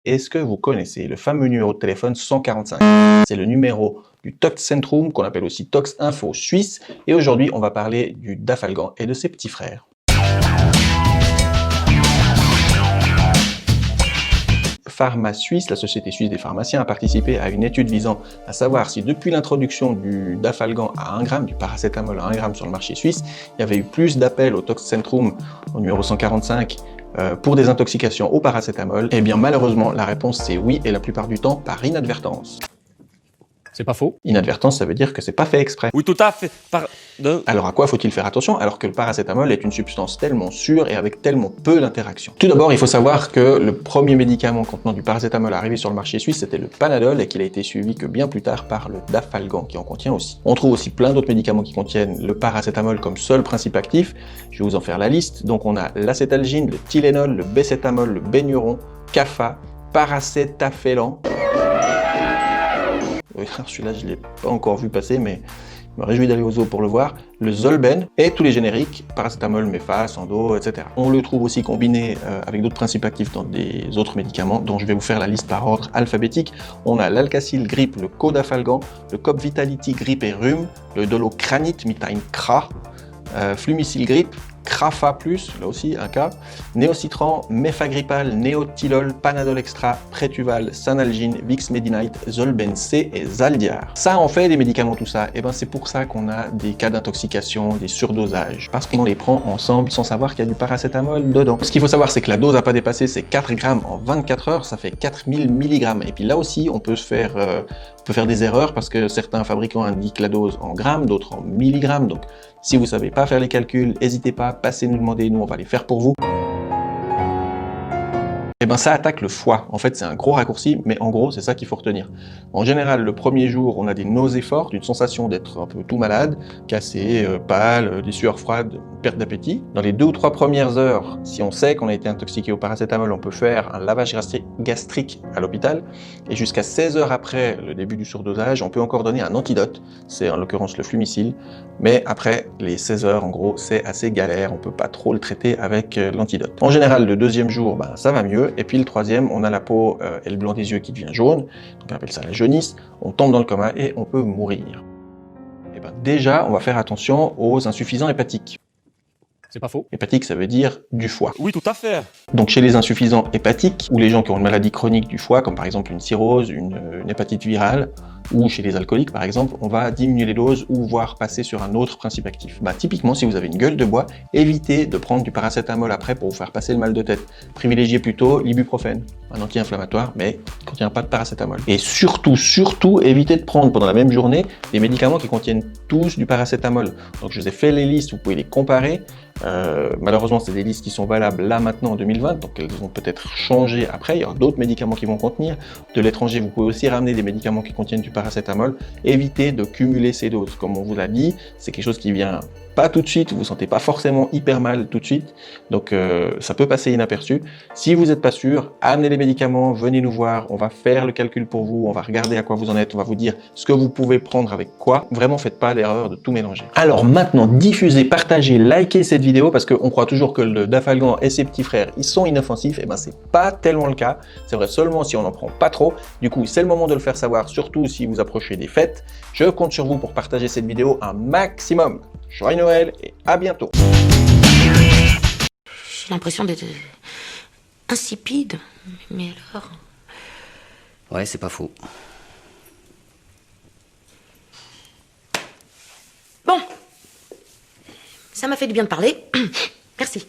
Est-ce que vous connaissez le fameux numéro de téléphone 145? C'est le numéro du Tox-Centrum, qu'on appelle aussi Tox Info Suisse. Et aujourd'hui, on va parler du Dafalgan et de ses petits frères. Pharma Suisse, la société suisse des pharmaciens, a participé à une étude visant à savoir si depuis l'introduction du Dafalgan à 1 gramme, du paracétamol à 1 gramme sur le marché suisse, il y avait eu plus d'appels au Tox-Centrum, au numéro 145, pour des intoxications au paracétamol. Eh bien malheureusement, la réponse c'est oui, et la plupart du temps par inadvertance. C'est pas faux. Inadvertance, ça veut dire que c'est pas fait exprès. Oui, tout à fait. Alors à quoi faut-il faire attention alors que le paracétamol est une substance tellement sûre et avec tellement peu d'interactions? Tout d'abord, il faut savoir que le premier médicament contenant du paracétamol arrivé sur le marché suisse, c'était le Panadol, et qu'il a été suivi que bien plus tard par le Dafalgan, qui en contient aussi. On trouve aussi plein d'autres médicaments qui contiennent le paracétamol comme seul principe actif. Je vais vous en faire la liste. Donc on a l'acétalgine, le Tylenol, le Becétamol, le Benuron, Cafa, Paracétafélan. Celui-là, je ne l'ai pas encore vu passer, mais je me réjouis d'aller au zoo pour le voir. Le Zolben et tous les génériques, paracétamol, Mefa, Sando, etc. On le trouve aussi combiné avec d'autres principes actifs dans des autres médicaments, dont je vais vous faire la liste par ordre alphabétique. On a l'Alcacil Grippe, le Codafalgan, le Cop Vitality Grippe et Rhume, le Dolocranite Mitaine Cra, Flumicil Grippe, Crafa+, là aussi un cas, Néocitran, Mefagrippal, Néotilol, Panadol Extra, Prétuval, Sanalgine, Vix-Medinite, Zolben C et Zaldiar. Ça en fait des médicaments tout ça, et ben c'est pour ça qu'on a des cas d'intoxication, des surdosages, parce qu'on les prend ensemble sans savoir qu'il y a du paracétamol dedans. Ce qu'il faut savoir, c'est que la dose à pas dépasser, c'est 4 grammes en 24 heures, ça fait 4000 mg. Et puis là aussi, on peut faire des erreurs, parce que certains fabricants indiquent la dose en grammes, d'autres en milligrammes. Donc si vous savez pas faire les calculs, n'hésitez pas, passez nous demander, nous on va les faire pour vous. Et ben ça attaque le foie. En fait, c'est un gros raccourci, mais en gros, c'est ça qu'il faut retenir. En général, le premier jour, on a des nausées fortes, une sensation d'être un peu tout malade, cassé, pâle, des sueurs froides, perte d'appétit. Dans les 2 ou 3 premières heures, si on sait qu'on a été intoxiqué au paracétamol, on peut faire un lavage gastrique à l'hôpital. Et jusqu'à 16 heures après le début du surdosage, on peut encore donner un antidote. C'est en l'occurrence le Flumicil. Mais après les 16 heures, en gros, c'est assez galère. On peut pas trop le traiter avec l'antidote. En général, le deuxième jour, ben, ça va mieux. Et puis le troisième, on a la peau et le blanc des yeux qui devient jaune, donc on appelle ça la jaunisse, on tombe dans le coma et on peut mourir. Et ben déjà, on va faire attention aux insuffisants hépatiques. C'est pas faux. Hépatique, ça veut dire du foie. Oui, tout à fait. Donc chez les insuffisants hépatiques, ou les gens qui ont une maladie chronique du foie, comme par exemple une cirrhose, une hépatite virale, ou chez les alcooliques par exemple, on va diminuer les doses ou voire passer sur un autre principe actif. Bah, typiquement, si vous avez une gueule de bois, évitez de prendre du paracétamol après pour vous faire passer le mal de tête. Privilégiez plutôt l'ibuprofène, un anti-inflammatoire, mais qui ne contient pas de paracétamol. Et surtout, évitez de prendre pendant la même journée des médicaments qui contiennent tous du paracétamol. Donc je vous ai fait les listes, vous pouvez les comparer. Malheureusement, c'est des listes qui sont valables là maintenant en 2020, donc elles vont peut-être changer après. Il y aura d'autres médicaments qui vont contenir. De l'étranger, vous pouvez aussi ramener des médicaments qui contiennent du paracétamol. Évitez de cumuler ces doses. Comme on vous l'a dit, c'est quelque chose qui vient pas tout de suite, vous vous sentez pas forcément hyper mal tout de suite, donc ça peut passer inaperçu. Si vous n'êtes pas sûr, amenez les médicaments, venez nous voir, on va faire le calcul pour vous, on va regarder à quoi vous en êtes, on va vous dire ce que vous pouvez prendre avec quoi. Vraiment, faites pas l'erreur de tout mélanger. Alors maintenant, diffusez, partagez, likez cette vidéo, parce qu'on croit toujours que le Dafalgan et ses petits frères, ils sont inoffensifs. Et ben c'est pas tellement le cas, c'est vrai seulement si on n'en prend pas trop. Du coup, c'est le moment de le faire savoir, surtout si vous approchez des fêtes. Je compte sur vous pour partager cette vidéo un maximum. Joyeux Noël et à bientôt. J'ai l'impression d'être insipide, mais alors... Ouais, c'est pas faux. Bon, ça m'a fait du bien de parler. Merci.